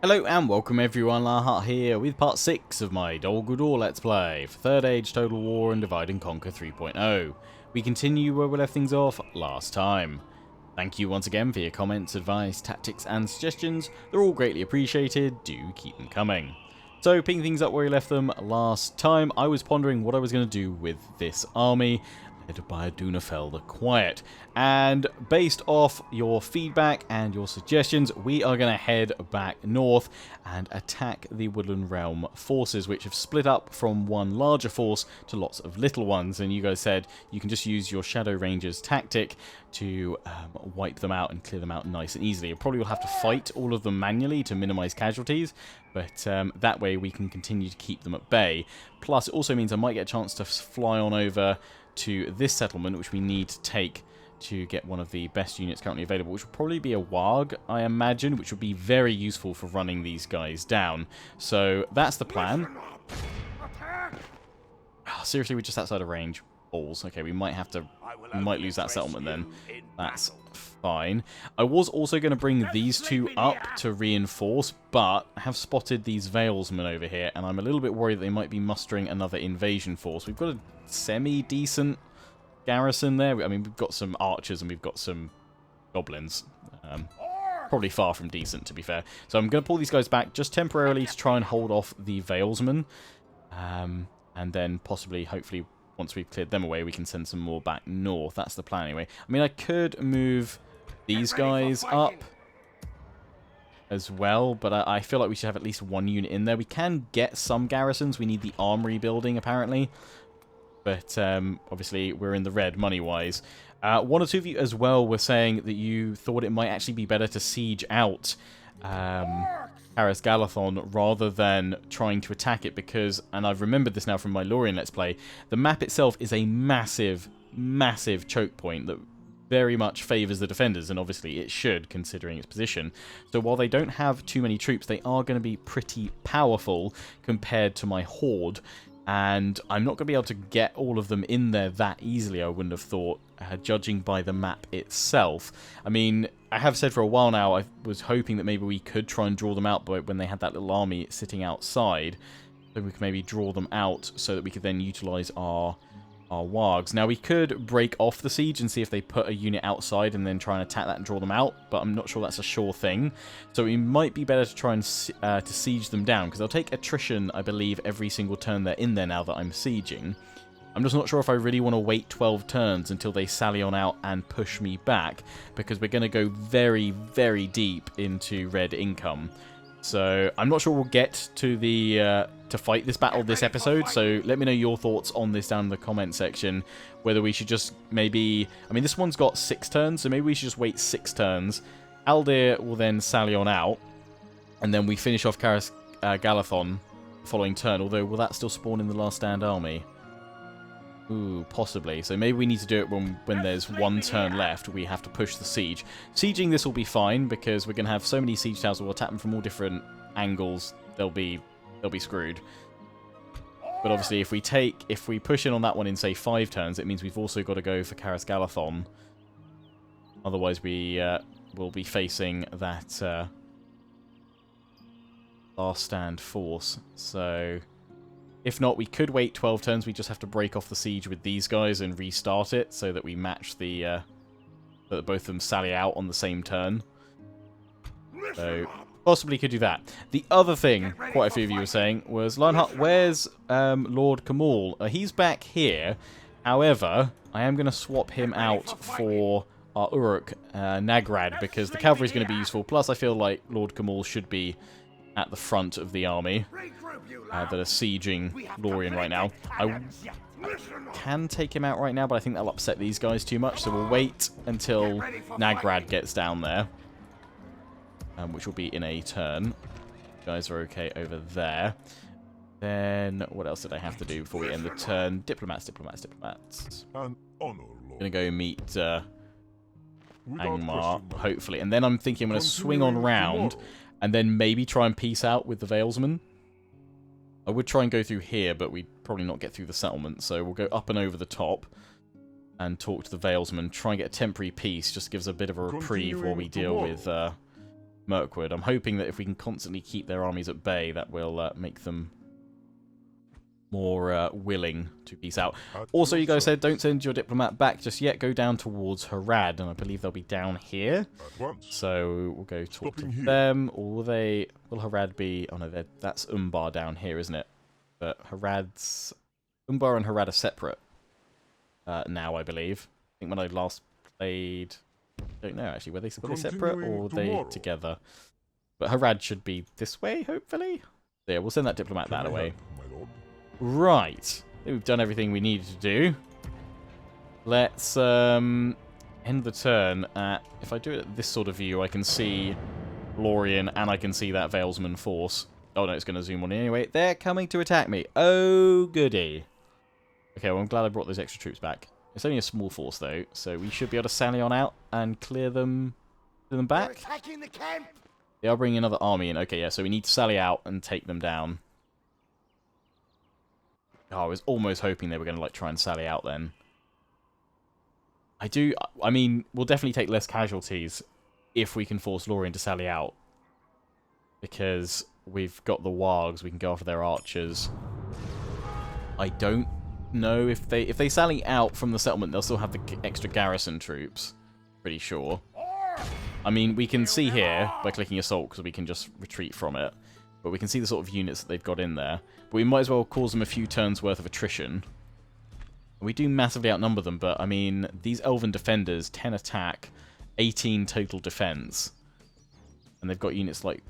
Hello and welcome everyone, Lionheart here with part 6 of my Dol Guldur Let's Play for 3rd Age Total War and Divide and Conquer 3.0. We continue where we left things off last time. Thank you once again for your comments, advice, tactics and suggestions. They're all greatly appreciated, do keep them coming. So picking things up where we left them last time, I was pondering what I was going to do with this army led by Adunafel the Quiet. And based off your feedback and your suggestions, we are going to head back north and attack the Woodland Realm forces, which have split up from one larger force to lots of little ones. And you guys said you can just use your Shadow Rangers tactic to wipe them out and clear them out nice and easily. You probably will have to fight all of them manually to minimize casualties, but that way we can continue to keep them at bay. Plus, it also means I might get a chance to fly on over to this settlement, which we need to take to get one of the best units currently available, which will probably be a Warg, I imagine, which would be very useful for running these guys down. So that's the plan. Oh, seriously, we're just outside of range. Balls. Okay, we might lose that settlement then. That's fine. I was also going to bring these two up to reinforce, but I have spotted these Valesmen over here, and I'm a little bit worried that they might be mustering another invasion force. We've got a semi-decent garrison there. I mean, we've got some archers and we've got some goblins. Probably far from decent, to be fair. So I'm going to pull these guys back just temporarily to try and hold off the Valesmen. And then possibly, hopefully, once we've cleared them away, we can send some more back north. That's the plan anyway. I mean, I could move these guys up as well, but I feel like we should have at least one unit in there. We can get some garrisons. We need the armory building, apparently. But obviously, we're in the red money-wise. One or two of you as well were saying that you thought it might actually be better to siege out Paris Galathon rather than trying to attack it, because, and I've remembered this now from my Lorien Let's Play, the map itself is a massive, massive choke point that very much favours the defenders, and obviously it should, considering its position. So while they don't have too many troops, they are going to be pretty powerful compared to my horde. And I'm not going to be able to get all of them in there that easily, I wouldn't have thought, judging by the map itself. I mean, I have said for a while now, I was hoping that maybe we could try and draw them out when they had that little army sitting outside. So we could maybe draw them out so that we could then utilise our wargs. Now, we could break off the siege and see if they put a unit outside and then try and attack that and draw them out, but I'm not sure that's a sure thing. So it might be better to try and to siege them down, because they'll take attrition, I believe, every single turn they're in there now that I'm sieging. I'm just not sure if I really want to wait 12 turns until they sally on out and push me back, because we're going to go very, very deep into red income. So I'm not sure we'll get to the to fight this battle this episode, so let me know your thoughts on this down in the comment section, whether we should just maybe, I mean, this one's got 6 turns, so maybe we should just wait 6 turns. Aldir will then sally on out, and then we finish off Paris Galathon the following turn, although will that still spawn in the last stand army? Ooh, possibly. So maybe we need to do it when there's one turn left. We have to push the siege. Sieging this will be fine, because we're going to have so many siege towers that will attack them from all different angles. They'll be screwed. But obviously, if we push in on that one in, say, 5 turns, it means we've also got to go for Paris Galathon. Otherwise, we will be facing that last stand force. So if not, we could wait 12 turns. We just have to break off the siege with these guys and restart it so that we match the that both of them sally out on the same turn. So possibly could do that. The other thing quite a few of you were saying was, Lionheart, where's Lord Kamal? He's back here. However, I am going to swap him out for our Uruk Nagrad, because the cavalry is going to be useful. Plus, I feel like Lord Kamal should be at the front of the army that are sieging Lorien right now. I can take him out right now, but I think that'll upset these guys too much, so we'll wait until Nagrad gets down there, which will be in a turn. You guys are okay over there. Then, what else did I have to do before we end the turn? Diplomats. I'm gonna go meet Angmar, hopefully. And then I'm thinking I'm gonna swing on round and then maybe try and peace out with the Valesmen. I would try and go through here, but we'd probably not get through the settlement, so we'll go up and over the top and talk to the Valesmen, try and get a temporary peace, just gives a bit of a reprieve while we deal with Mirkwood. I'm hoping that if we can constantly keep their armies at bay, that will make them more willing to peace out. Also, you guys said don't send your diplomat back just yet. Go down towards Harad, and I believe they'll be down here. So we'll go talk to them. Or will they? Will Harad be? Oh no, that's Umbar down here, isn't it? But Harad's Umbar and Harad are separate now, I believe. I think when I last played, I don't know actually. Were they separate or were they together? But Harad should be this way, hopefully. So yeah, we'll send that diplomat that way. Right, I think we've done everything we needed to do. Let's end the turn at... If I do it at this sort of view, I can see Lorien and I can see that Valesman force. Oh no, it's going to zoom on anyway. They're coming to attack me. Oh, goody. Okay, well, I'm glad I brought those extra troops back. It's only a small force, though, so we should be able to sally on out and clear them back. Attacking the camp. They are bringing another army in. Okay, yeah, so we need to sally out and take them down. Oh, I was almost hoping they were going to like try and sally out then. I mean, we'll definitely take less casualties if we can force Lorien to sally out. Because we've got the wargs, we can go after their archers. I don't know if they sally out from the settlement, they'll still have the extra garrison troops. Pretty sure. I mean, we can see here by clicking assault because we can just retreat from it. But we can see the sort of units that they've got in there. But we might as well cause them a few turns worth of attrition. We do massively outnumber them, but I mean, these Elven defenders, 10 attack, 18 total defense. And they've got units like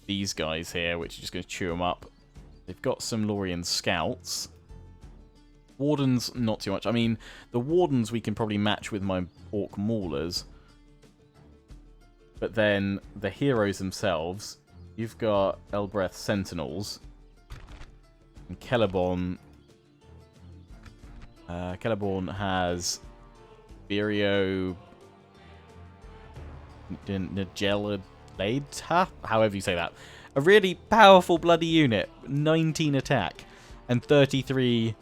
these guys here, which are just going to chew them up. They've got some Lorien scouts. Wardens, not too much. I mean, the Wardens we can probably match with my Orc Maulers. But then the heroes themselves... You've got Elbreth Sentinels. And Celeborn. Celeborn has Virio Nageladaita? However you say that. A really powerful bloody unit. 19 attack. And 33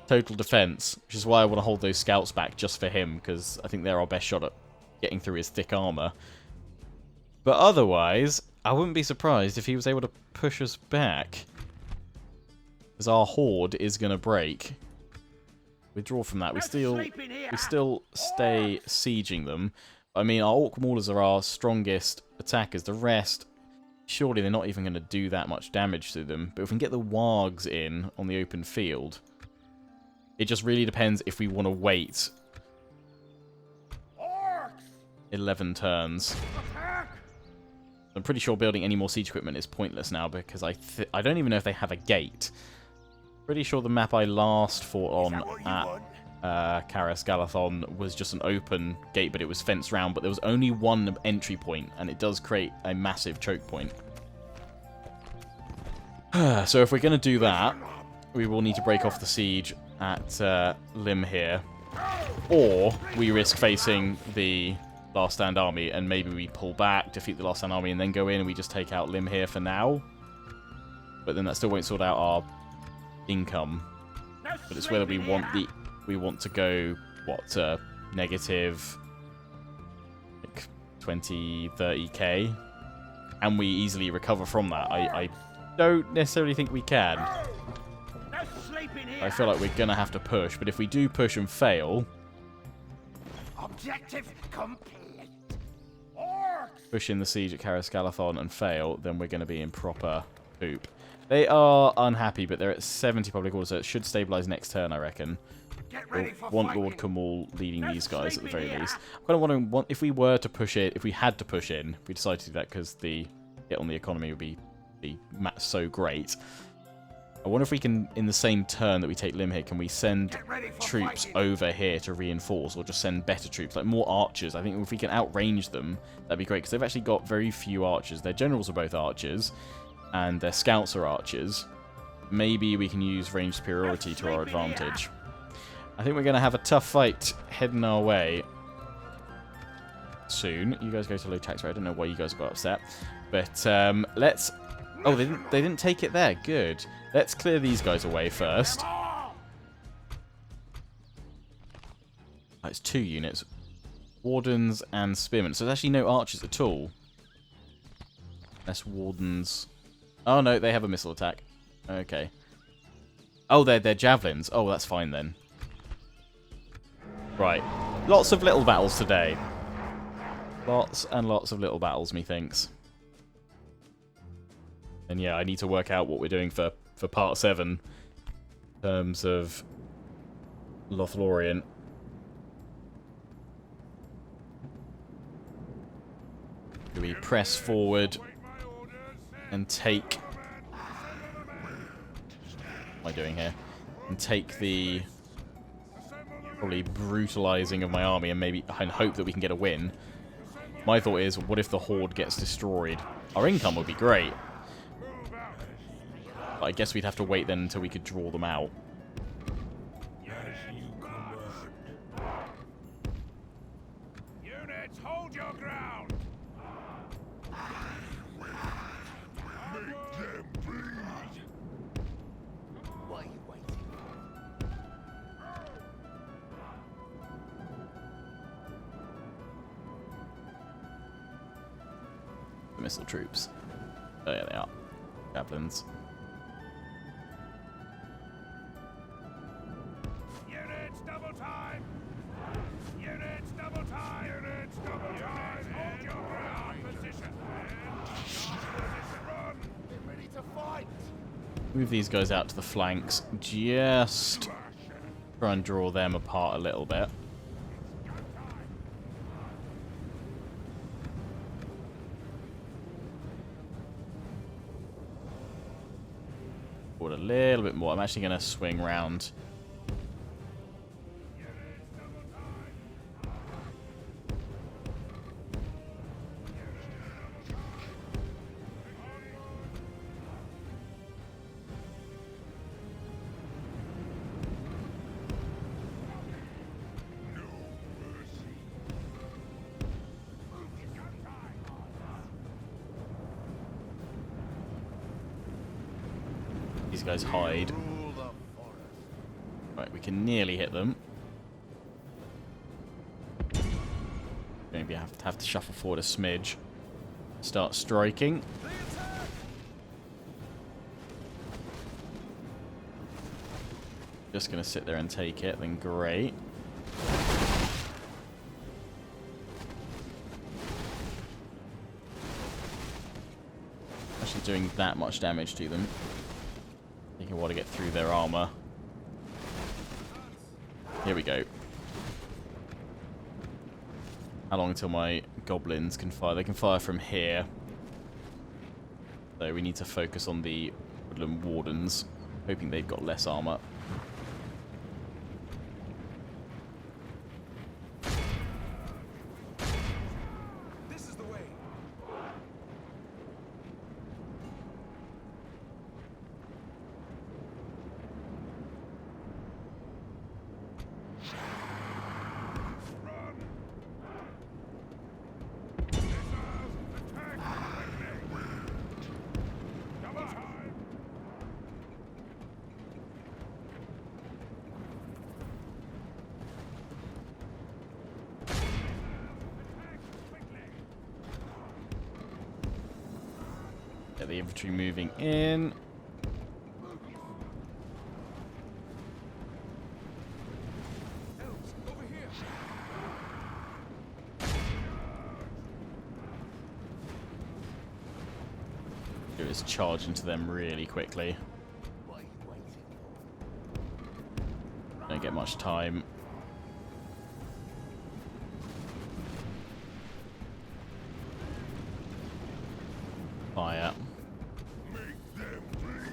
total defense. Which is why I want to hold those scouts back just for him. Because I think they're our best shot at getting through his thick armor. But otherwise... I wouldn't be surprised if he was able to push us back. Because our horde is going to break. Withdraw from that. We still stay sieging them. I mean, our Orc Maulers are our strongest attackers. The rest, surely they're not even going to do that much damage to them. But if we can get the wargs in on the open field, it just really depends if we want to wait 11 turns. I'm pretty sure building any more siege equipment is pointless now because I don't even know if they have a gate. Pretty sure the map I last fought on at Karas Galathon was just an open gate, but it was fenced round. But there was only one entry point, and it does create a massive choke point. So if we're going to do that, we will need to break off the siege at Lim here, or we risk facing the Last Stand army, and maybe we pull back, defeat the Last Stand army, and then go in and we just take out Lim here for now. But then that still won't sort out our income. But it's whether we want to go negative like 20, 30k, and we easily recover from that. I don't necessarily think we can. I feel like we're gonna have to push, but if we do push and fail, objective complete. Push in the siege at Karas Galathon and fail, then we're going to be in proper poop. They are unhappy, but they're at 70 public order, so it should stabilise next turn, I reckon. We'll want Lord Kamal leading these guys at the very least. I'm kind of wondering if we were to push it, if we had to push in, if we decided to do that because the hit on the economy would be so great. I wonder if we can, in the same turn that we take Lim here, can we send troops over here to reinforce, or just send better troops, like more archers? I think if we can outrange them, that'd be great, because they've actually got very few archers. Their generals are both archers, and their scouts are archers. Maybe we can use range superiority to our advantage. I think we're going to have a tough fight heading our way soon. You guys go to low tax rate. I don't know why you guys got upset, but let's... Oh, they didn't take it there. Good. Let's clear these guys away first. Oh, it's 2 units. Wardens and Spearmen. So there's actually no archers at all. Less wardens. Oh no, they have a missile attack. Okay. Oh, they're javelins. Oh, that's fine then. Right. Lots of little battles today. Lots and lots of little battles, methinks. And yeah, I need to work out what we're doing for part 7 in terms of LOTHLORIEN. Do we press forward and take... What am I doing here? And take the... probably brutalizing of my army and hope that we can get a win. My thought is, what if the Horde gets destroyed? Our income would be great. But I guess we'd have to wait then until we could draw them out. Units, hold your ground. Make them bleed. Why are you waiting? The missile troops. Oh yeah, they are. Javelins. Units, double time. Units, double time. Units, double time. Hold your ground. Position. Run. Get ready to fight. Move these guys out to the flanks. Just try and draw them apart a little bit. Forward a little bit more. I'm actually going to swing round. These guys hide. Right, we can nearly hit them. Maybe I have to shuffle forward a smidge. Start striking. Just going to sit there and take it, then great. Actually doing that much damage to them. Taking a while to get through their armor. Here we go. How long until my goblins can fire? They can fire from here. So we need to focus on the Woodland Wardens, hoping they've got less armor. This is the way. Get the infantry moving in. Over here. Do is charge into them really quickly. Why are you waiting? Don't get much time. Fire. Make them bleed.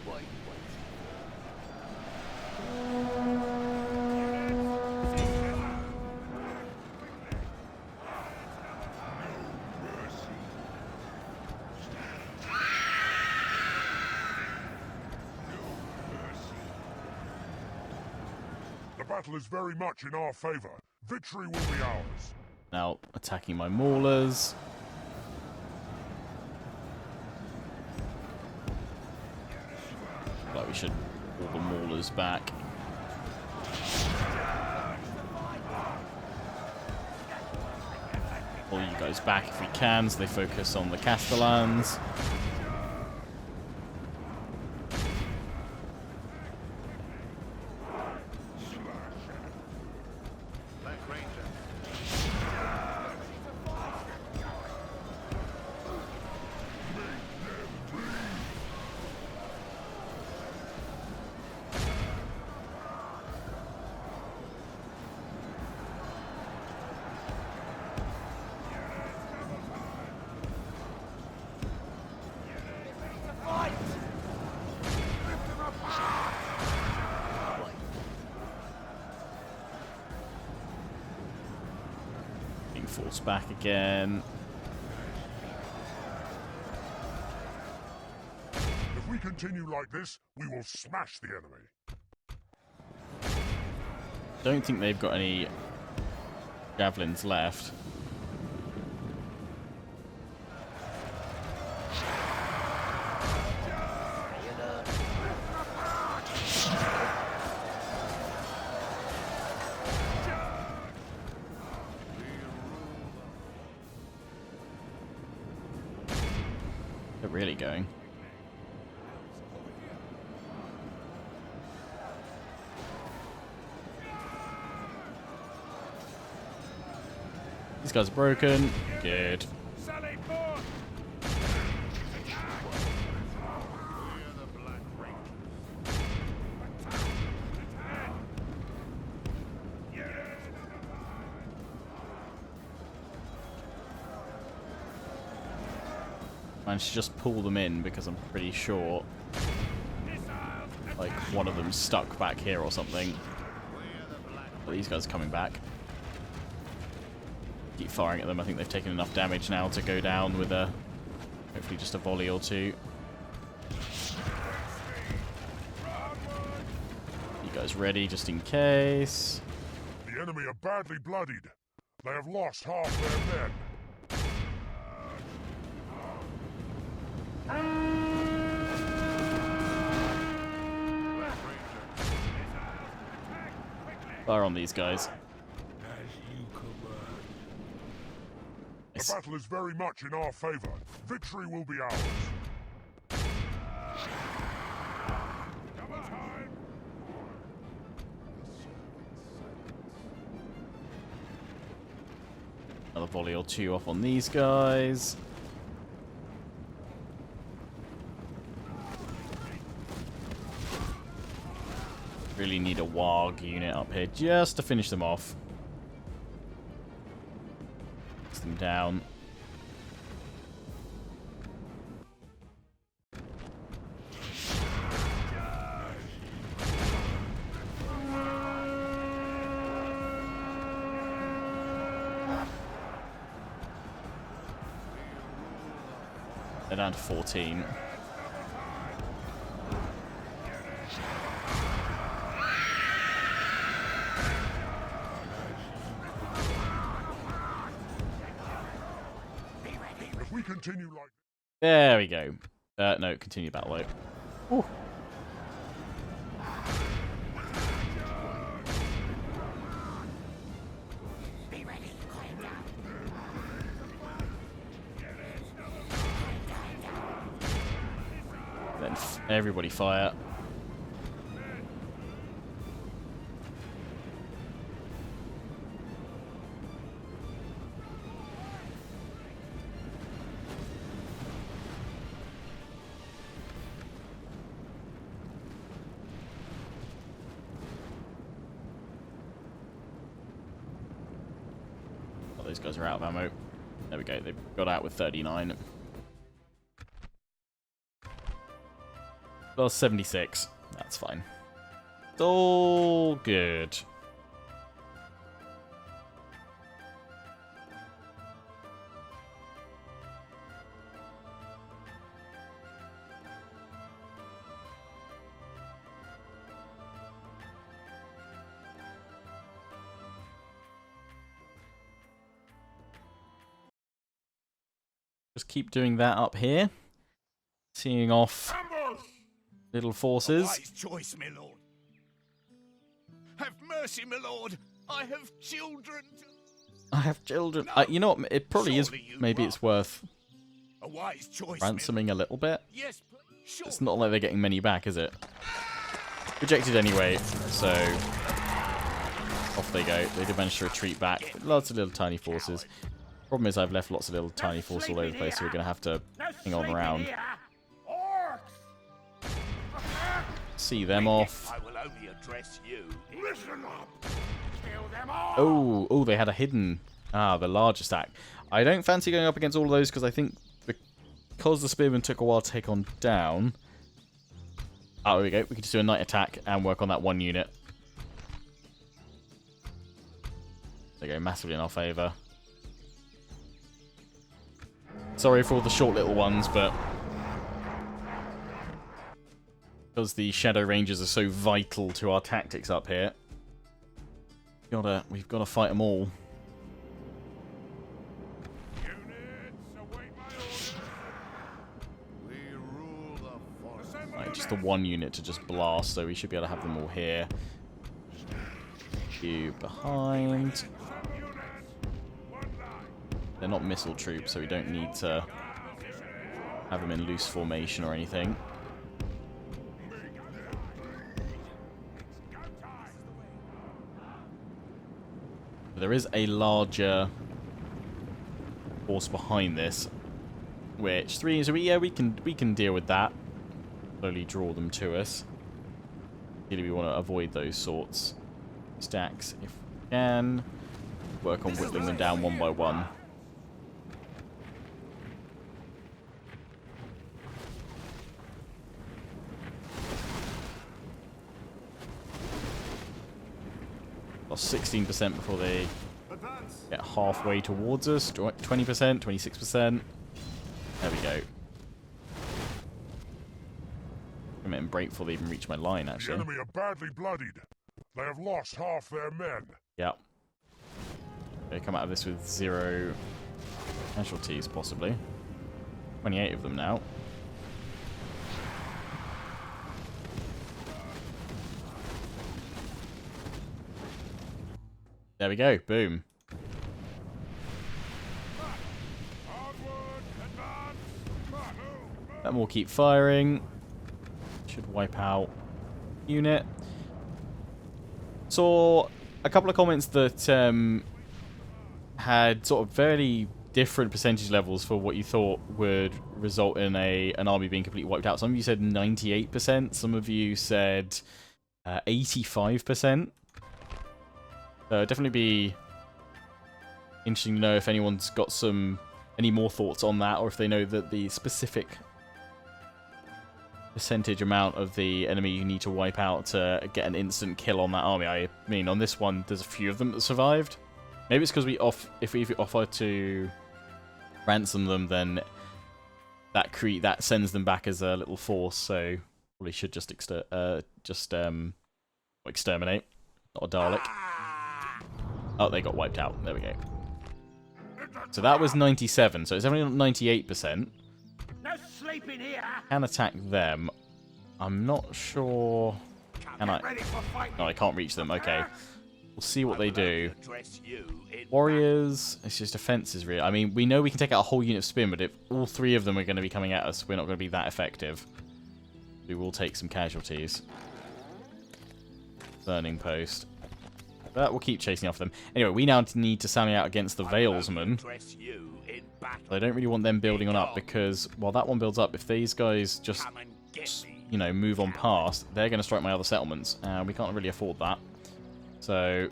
Why are you waiting? The battle is very much in our favor. Victory will be ours. Now attacking my maulers. Like we should pull the maulers back. Pull you guys back if we can, so they focus on the Castellans. Being forced back again. If we continue like this, we will smash the enemy. Don't think they've got any javelins left. They're really going. These guys are broken. Good. Sally forth! Managed to just pull them in because I'm pretty sure like one of them's stuck back here or something. But these guys are coming back. Keep firing at them. I think they've taken enough damage now to go down with a hopefully just a volley or two. You guys ready just in case? The enemy are badly bloodied. They have lost half their men. Fire on these guys. The battle is very much in our favor. Victory will be ours. Double time. Another volley or two off on these guys. Really need a WAG unit up here just to finish them off. Get them down. They're down to 14. If we continue like There we go. No, continue battle loop. Ooh. Then everybody fire. Those guys are out of ammo. There we go, they've got out with 39. Well, 76. That's fine. It's all good. Just keep doing that up here. Seeing off little forces. Wise choice, my lord. Have mercy, my lord. I have children. I have children. No. You know what? It probably is. Surely you Maybe are. it's worth A wise choice. ransoming a little bit. Yes, sure. It's not like they're getting many back, is it? Rejected anyway, so off they go. They did manage to retreat back. Lots of little tiny forces. Problem is I've left lots of little tiny forces all over the place, so we're going to have to hang on around. See them off. I will only address you. Listen up. Kill them all. Oh, they had a hidden... the larger stack. I don't fancy going up against all of those, because I think because the spearmen took a while to take on down... Oh, there we go. We can just do a night attack and work on that one unit. There we go, massively in our favour. Sorry for all the short little ones, but... because the Shadow Rangers are so vital to our tactics up here, we've got to fight them all. Right, just the one unit to just blast, so we should be able to have them all here. You behind. They're not missile troops, so we don't need to have them in loose formation or anything. There is a larger force behind this, which we can deal with that. Slowly draw them to us. Really, we want to avoid those sorts stacks if we can. Work on whittling them down one by one. Lost 16% before they get halfway towards us. 20%, 26%. There we go. I'm in break before they even reach my line, actually. The enemy are badly bloodied. They have lost half their men. Yep. They come out of this with 0 casualties, possibly. 28 of them now. There we go. Boom. That will keep firing. Should wipe out unit. Saw a couple of comments that had sort of very different percentage levels for what you thought would result in an army being completely wiped out. Some of you said 98%. Some of you said 85%. Definitely be interesting to know if anyone's got any more thoughts on that, or if they know that the specific percentage amount of the enemy you need to wipe out to get an instant kill on that army. I mean, on this one, there's a few of them that survived. Maybe it's because if we offer to ransom them, then that sends them back as a little force. So probably should just exterminate, not a Dalek. Oh, they got wiped out. There we go. So that was 97. So it's only 98%. No sleeping here. Can attack them. I'm not sure. Can I? No, I can't reach them. Okay. We'll see what they do. Warriors. It's just defenses, really. I mean, we know we can take out a whole unit of spin, but if all 3 of them are going to be coming at us, we're not going to be that effective. We will take some casualties. Burning post. But we'll keep chasing after them. Anyway, we now need to sally out against the Valesmen. I don't really want them building on up, because while that one builds up, if these guys just, you know, move on past, they're going to strike my other settlements, and we can't really afford that. So,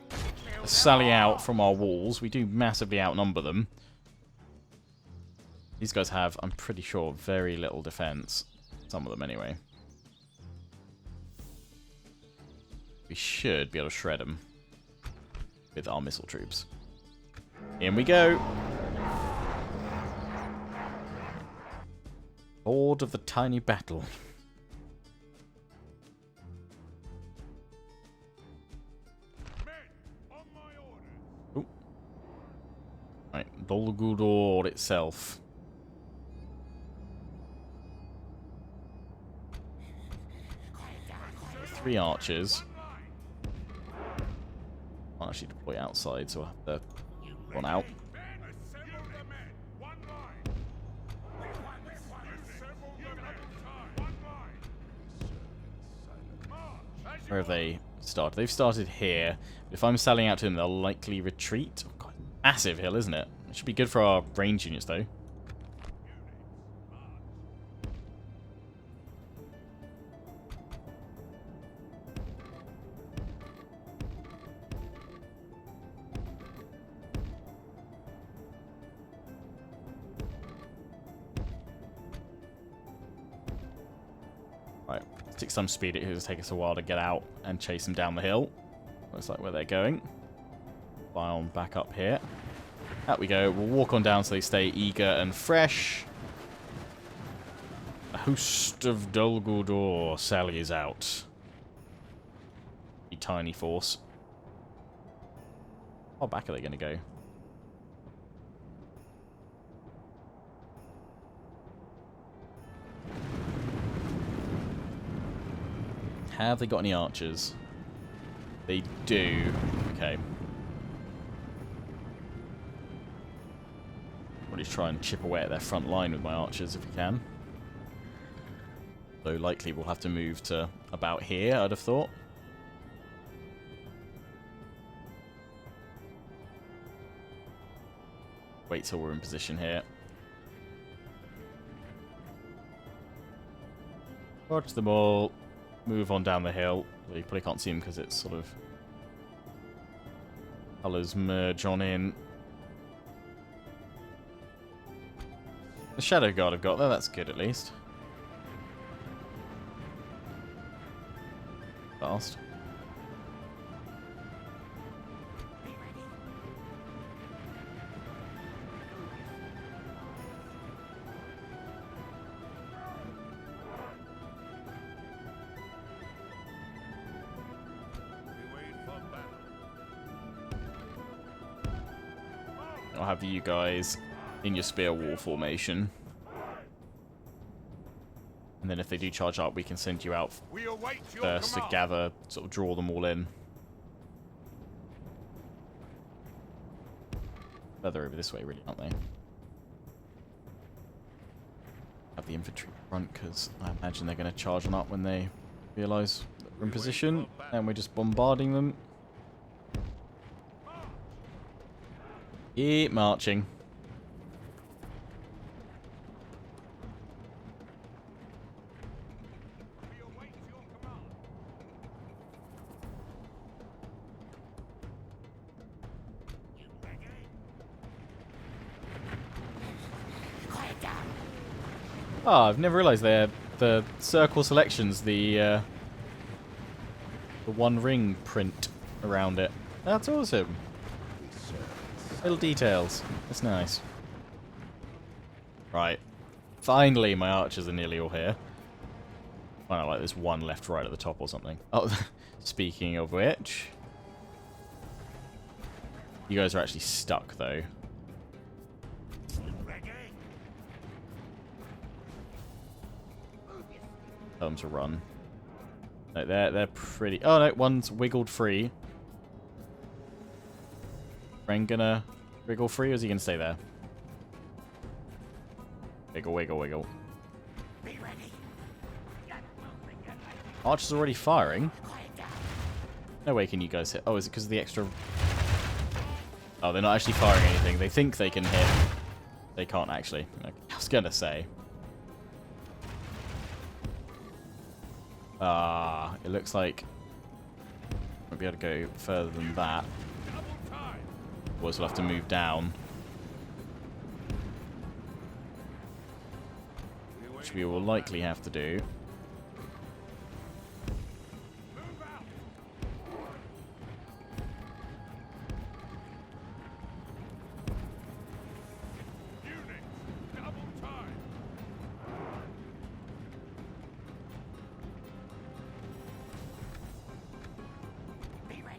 let's sally out from our walls. We do massively outnumber them. These guys have, I'm pretty sure, very little defense. Some of them, anyway. We should be able to shred them with our missile troops. In we go. Lord of the Tiny Battle. Ooh. Right, Dol Guldur itself. 3 archers. I'll actually deploy outside, so I'll have to run out. Where have they started? They've started here. If I'm sallying out to them, they'll likely retreat. Oh, God, massive hill, isn't it? It should be good for our range units, though. Right, let's take some speed. It'll take us a while to get out and chase them down the hill. Looks like where they're going. Fly on back up here. Out we go. We'll walk on down so they stay eager and fresh. A host of Dol Guldur sallies out. A tiny force. How back are they going to go? Have they got any archers? They do. Okay. Probably try and chip away at their front line with my archers if we can. Though likely we'll have to move to about here, I'd have thought. Wait till we're in position here. Watch them all. Move on down the hill. Well, you probably can't see them because it's sort of colours merge on in. The Shadow Guard I've got there, that's good at least. Fast. I'll have you guys in your spear wall formation. And then if they do charge up, we can send you out first to gather, sort of draw them all in. Further over this way, really, aren't they? Have the infantry front, because I imagine they're going to charge on up when they realise that we're in position. And we're just bombarding them. Keep marching. Oh, I've never realised the circle selections, the one ring print around it. That's awesome. Little details. That's nice. Right. Finally, my archers are nearly all here. Find out like there's one left right at the top or something. Oh, speaking of which. You guys are actually stuck, though. Tell them to run. No, they're pretty... Oh, no, one's wiggled free. Ren gonna wiggle free, or is he gonna stay there? Wiggle, wiggle, wiggle. Archer's already firing. No way can you guys hit. Oh, is it because of the extra... Oh, they're not actually firing anything. They think they can hit. They can't actually. I was gonna say. It looks like we'll be able to go further than that. Otherwise we'll have to move down. Which we will likely have to do.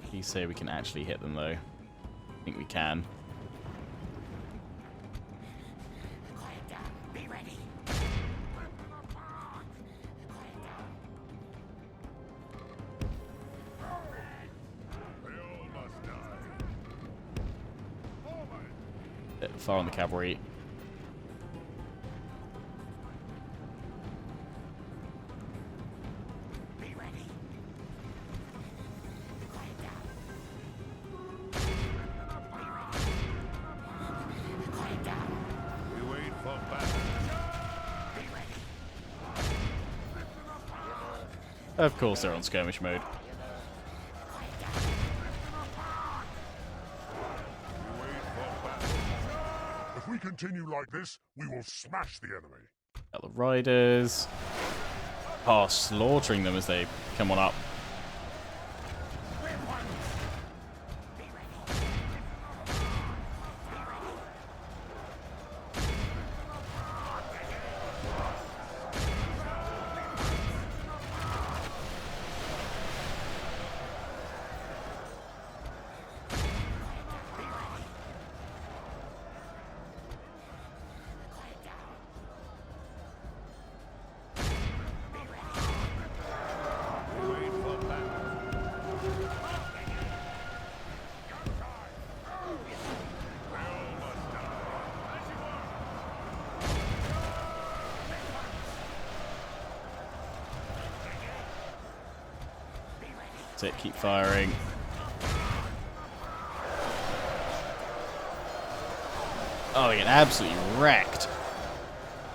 Please say we can actually hit them, though. I think we can. Fire on the cavalry. Of course they're on skirmish mode. If we continue like this, we will smash the enemy. The riders. Oh, slaughtering them as they come on up. That's it, keep firing. Oh, they get absolutely wrecked.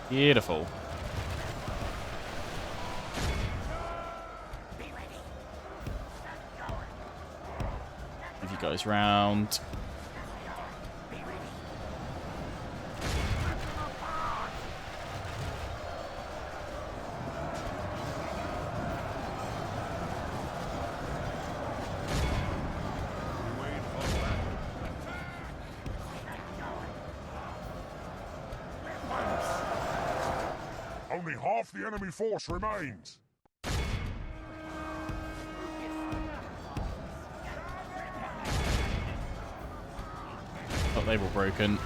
Beautiful. Move you guys round. Only half the enemy force remains. Oh, they were broken.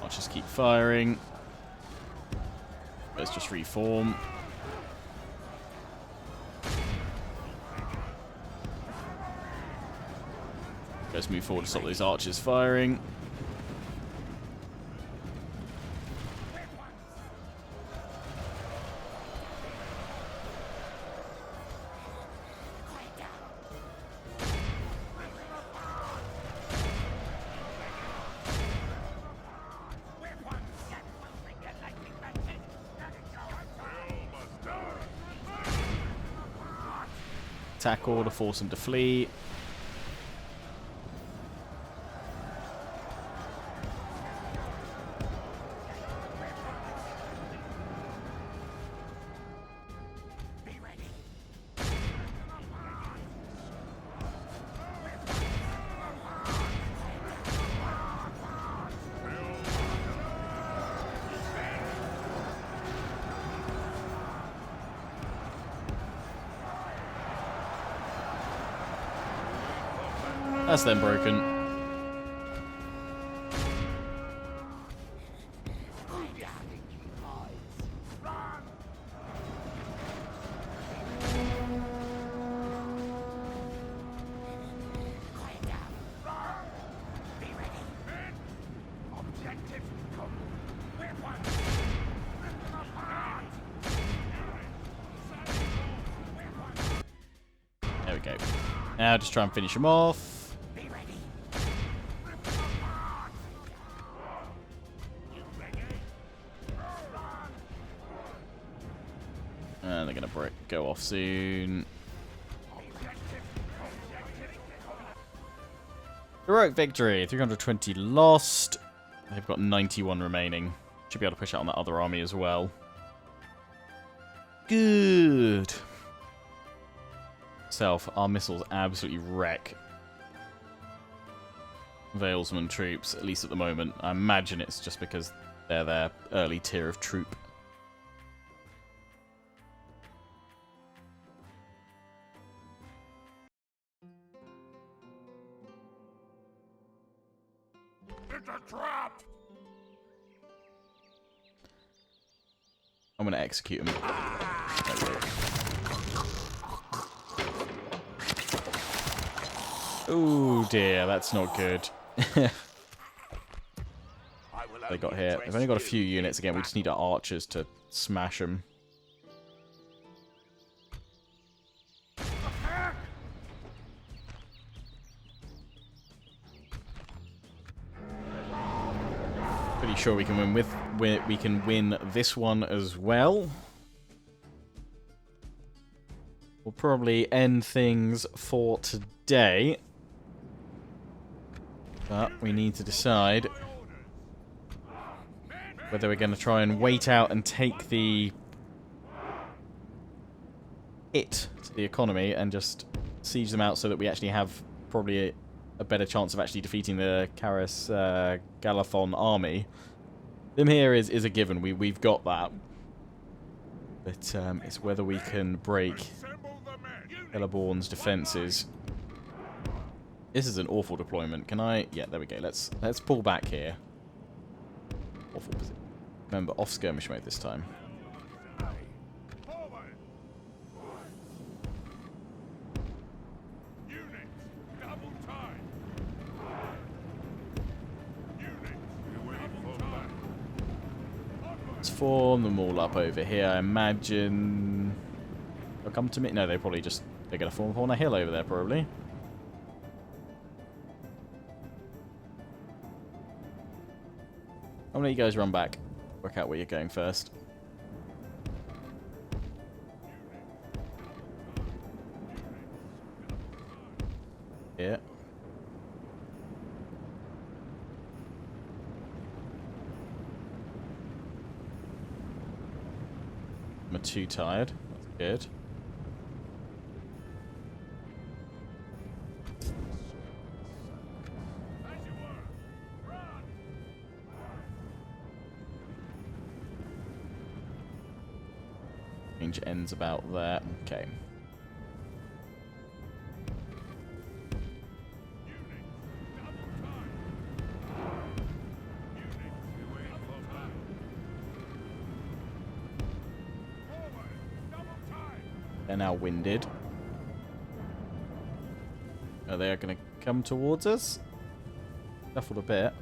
I'll just keep firing. Let's just reform. Let's move forward to stop those archers firing. Attack order, force them to flee. That's then broken. There we go. Now just try and finish him off. And they're going to go off soon. Heroic victory. 320 lost. They've got 91 remaining. Should be able to push out on that other army as well. Good. Our missiles absolutely wreck Valesman troops, at least at the moment. I imagine it's just because they're their early tier of troop. I'm going to execute him. Oh dear, that's not good. They got hit. They've only got a few units again. We just need our archers to smash them. Pretty sure we can win this one as well. We'll probably end things for today. But we need to decide whether we're going to try and wait out and take the hit to the economy and just siege them out so that we actually have probably a better chance of actually defeating the Karis Galathon army. Them here is a given. We've got that. But it's whether we can break Celeborn's defenses. This is an awful deployment. Can I? Yeah, there we go. Let's pull back here. Awful position. Remember, off skirmish mode this time. Let's form them all up over here. I imagine they'll come to me. No, they're going to form on a hill over there probably. I'm gonna let you guys run back. Work out where you're going first. Yeah. I'm too tired. That's good. Range ends about there. Okay. They're now winded. Oh, they are going to come towards us. Shuffled a bit.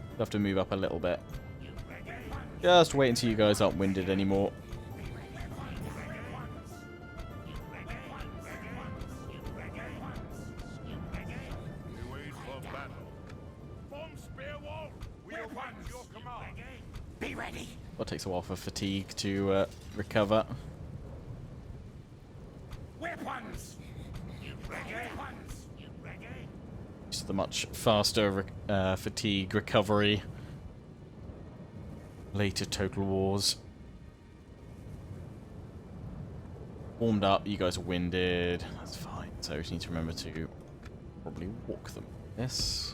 We'll have to move up a little bit. Just wait until you guys aren't winded anymore. Be ready. Well, it takes a while for fatigue to recover. Weapons. It's the much faster fatigue recovery. Later Total Wars. Warmed up, you guys are winded. That's fine. So we just need to remember to probably walk them. Yes.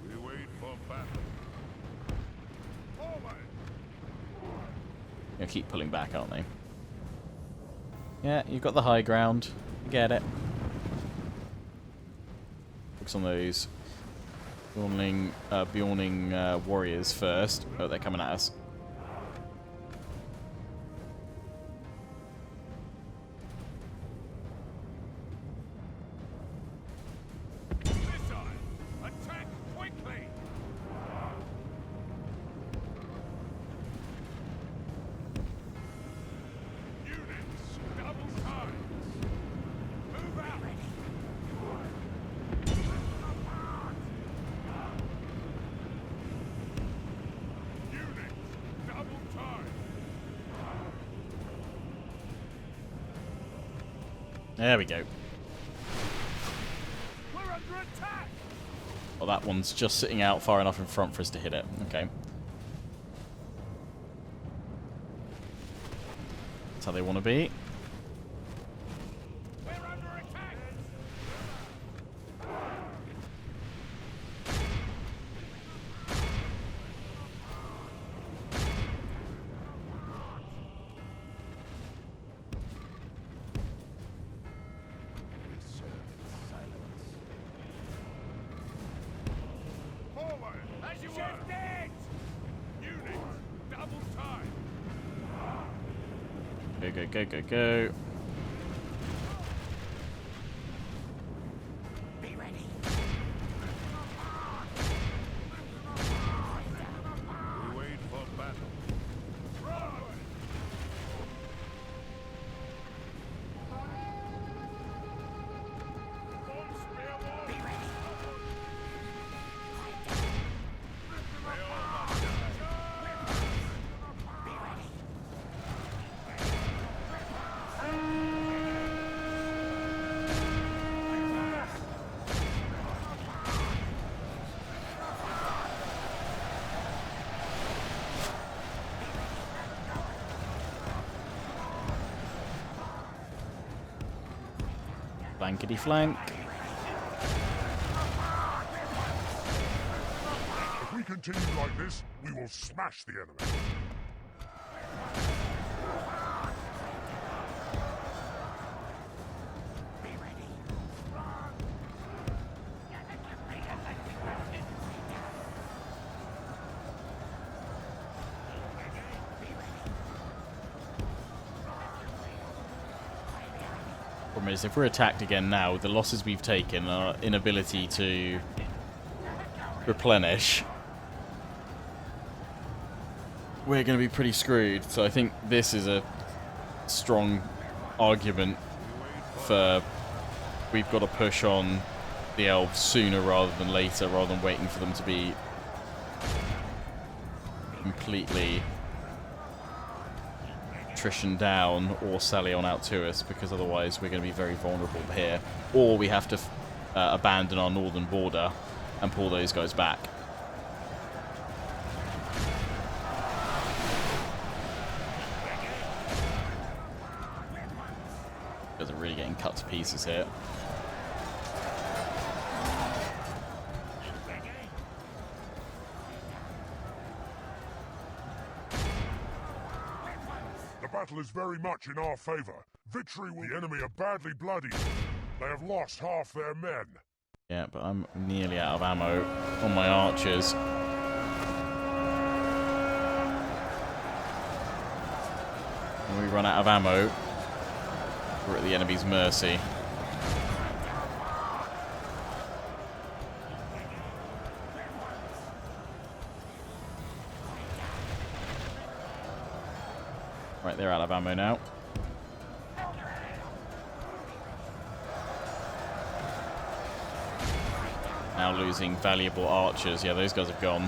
We wait for battle. They'll keep pulling back, aren't they? Yeah, you've got the high ground. Get it. Focus on those Bjorning warriors first. Oh, they're coming at us. Attack quickly. Units, double time. Move out. Units, double time. There we go. We're under attack. Well, that one's just sitting out far enough in front for us to hit it. Okay. That's how they want to be. We're under attack. Units, double time. Go, go, go, go, go. Be ready. We wait for battle. Be ready. Be ready. Blankety flank. If we continue like this, we will smash the enemy. Be ready. Problem is, if we're attacked again now, the losses we've taken, our inability to replenish, we're going to be pretty screwed. So I think this is a strong argument for we've got to push on the elves sooner rather than later, rather than waiting for them to be completely attrition down or sally on out to us, because otherwise we're going to be very vulnerable here. Or we have to abandon our northern border and pull those guys back. Guys are really getting cut to pieces here. The battle is very much in our favor. Victory will... The enemy are badly bloodied. They have lost half their men. Yeah, but I'm nearly out of ammo on my archers. When we run out of ammo, we're at the enemy's mercy. Right, they're out of ammo now. Now losing valuable archers. Yeah, those guys have gone.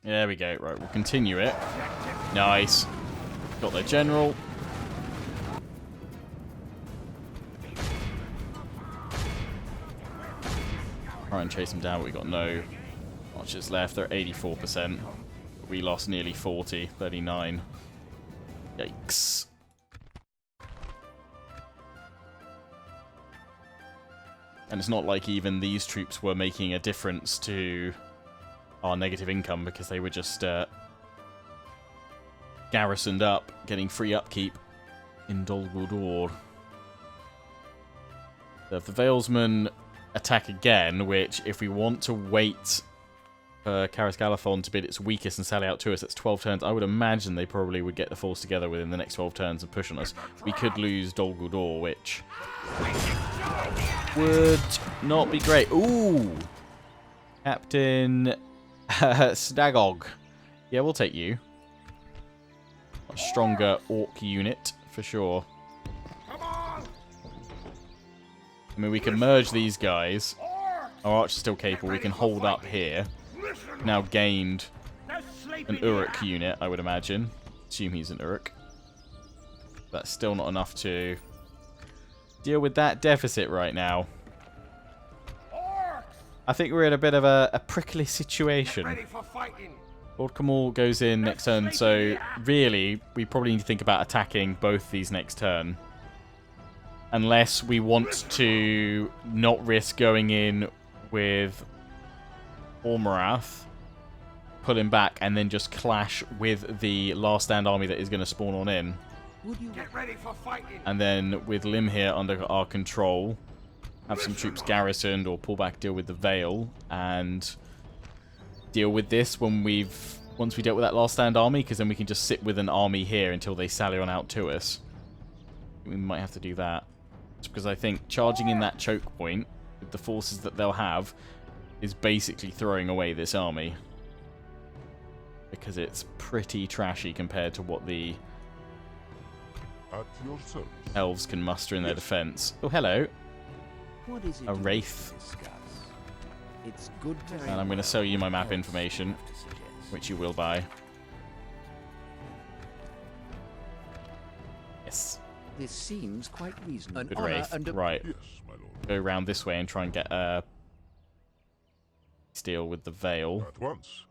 There we go. Right, we'll continue it. Nice. Got their general. Try and chase them down, but we got no archers left. They're 84%. We lost nearly 40, 39. Yikes. And it's not like even these troops were making a difference to our negative income, because they were just garrisoned up, getting free upkeep in Dol Guldur. So if the Valesmen attack again, which if we want to wait for Karas Galathon to be at its weakest and sally out to us, that's 12 turns. I would imagine they probably would get the force together within the next 12 turns and push on us. We could lose Dol Guldur, which would not be great. Ooh! Captain Stagog. Yeah, we'll take you. A stronger orc unit, for sure. I mean, we can merge these guys. Our archer's still capable. We can hold up here. Now gained an Uruk unit, I would imagine. Assume he's an Uruk. That's still not enough to deal with that deficit right now. I think we're in a bit of a prickly situation. Ready for fighting. Lord Kamal goes in next turn, so really, we probably need to think about attacking both these next turn. Unless we want to not risk going in with Ormarath, pull him back, and then just clash with the last stand army that is going to spawn on in. Get ready for fighting. And then with Lim here under our control, have some troops garrisoned or pull back, deal with the Vale, and deal with this once we dealt with that last stand army, because then we can just sit with an army here until they sally on out to us. We might have to do that. Just because I think charging in that choke point with the forces that they'll have is basically throwing away this army. Because it's pretty trashy compared to what the At your service. elves can muster in their defense. Oh, hello. What is it A you wraith. want to discuss? It's good to And I'm going to sell you my map information, which you will buy. Yes. This seems quite reasonable. An Good honor wraith. and a Right. Yes, my lord. Go around this way and try and get a deal with the Vale. At once.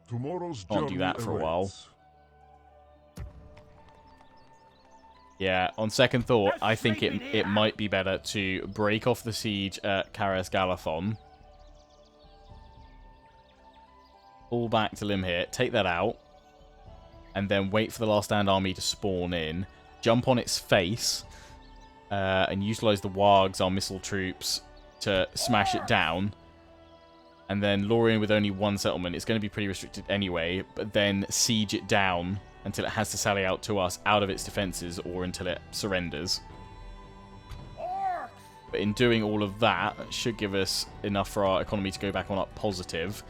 Tomorrow's Can't do journey that for a while. awaits. Yeah, on second thought, I think it might be better to break off the siege at Karas Galathon. Pull back to Limhir, take that out, and then wait for the last stand army to spawn in, jump on its face, and utilize the wargs, our missile troops, to smash it down. And then Lorien with only one settlement, it's going to be pretty restricted anyway, but then siege it down until it has to sally out to us out of its defenses or until it surrenders. But in doing all of that, it should give us enough for our economy to go back on up positive,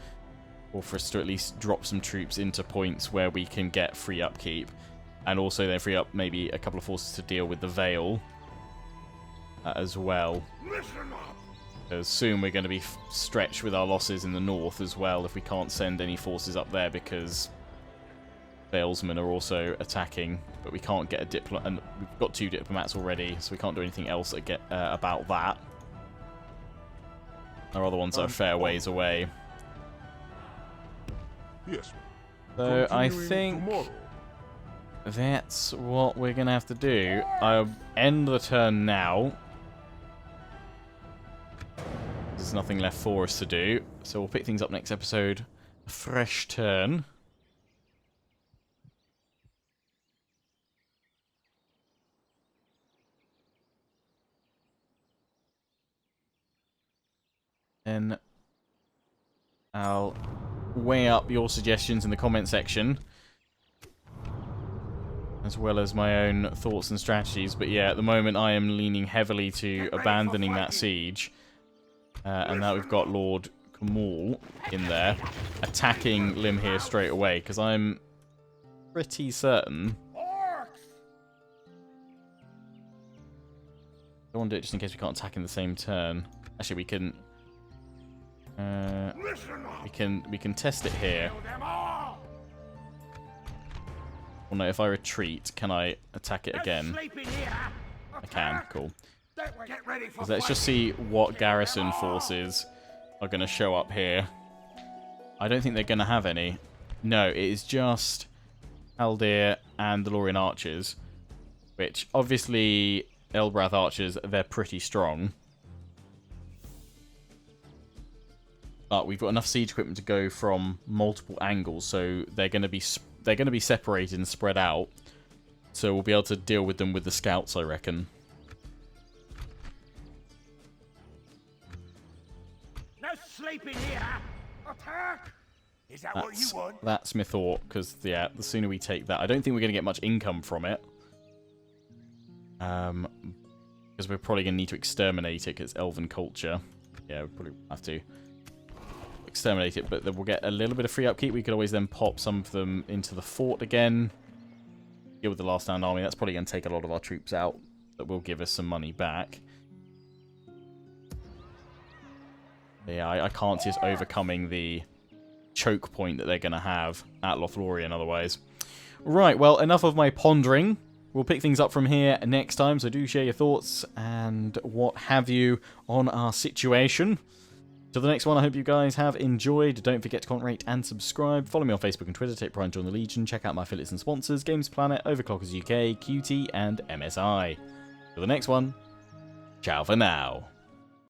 or for us to at least drop some troops into points where we can get free upkeep, and also then free up maybe a couple of forces to deal with the Vale as well. Listen up. Because soon we're going to be stretched with our losses in the north as well if we can't send any forces up there, because Valesmen are also attacking, but we can't get a diplomat, and we've got 2 diplomats already, so we can't do anything else about that. Our other ones are a fair ways away. Yes. So I Continuing think tomorrow. that's what we're going to have to do. I'll end the turn now. There's nothing left for us to do, so we'll pick things up next episode. A fresh turn. Then I'll weigh up your suggestions in the comment section, as well as my own thoughts and strategies. But yeah, at the moment I am leaning heavily to abandoning that siege. And now we've got Lord Kamal in there, attacking Limhir straight away, because I'm pretty certain... I want to do it just in case we can't attack in the same turn. Actually, we can... we can test it here. Well, no, if I retreat, can I attack it again? I can, cool. Let's just see what garrison forces are going to show up here. I don't think they're going to have any. No, it is just Haldir and the Lorien archers, which obviously Elbrath archers, they're pretty strong. But we've got enough siege equipment to go from multiple angles, so they're going to be separated and spread out. So we'll be able to deal with them with the scouts, I reckon. No sleeping here. Attack! Is that what you want? That's my thought, because yeah, the sooner we take that, I don't think we're going to get much income from it. Because we're probably going to need to exterminate it, because it's elven culture. Yeah, we probably have to exterminate it, but then we'll get a little bit of free upkeep. We could always then pop some of them into the fort again. Deal with the last stand army. That's probably going to take a lot of our troops out, that will give us some money back. Yeah, I can't see us overcoming the choke point that they're going to have at LOTHLORIEN otherwise. Right, well, enough of my pondering. We'll pick things up from here next time, so do share your thoughts and what have you on our situation. Till the next one, I hope you guys have enjoyed. Don't forget to comment, rate, and subscribe. Follow me on Facebook and Twitter. Take pride and join the Legion. Check out my affiliates and sponsors, Games Planet, Overclockers UK, QT, and MSI. Till the next one, ciao for now.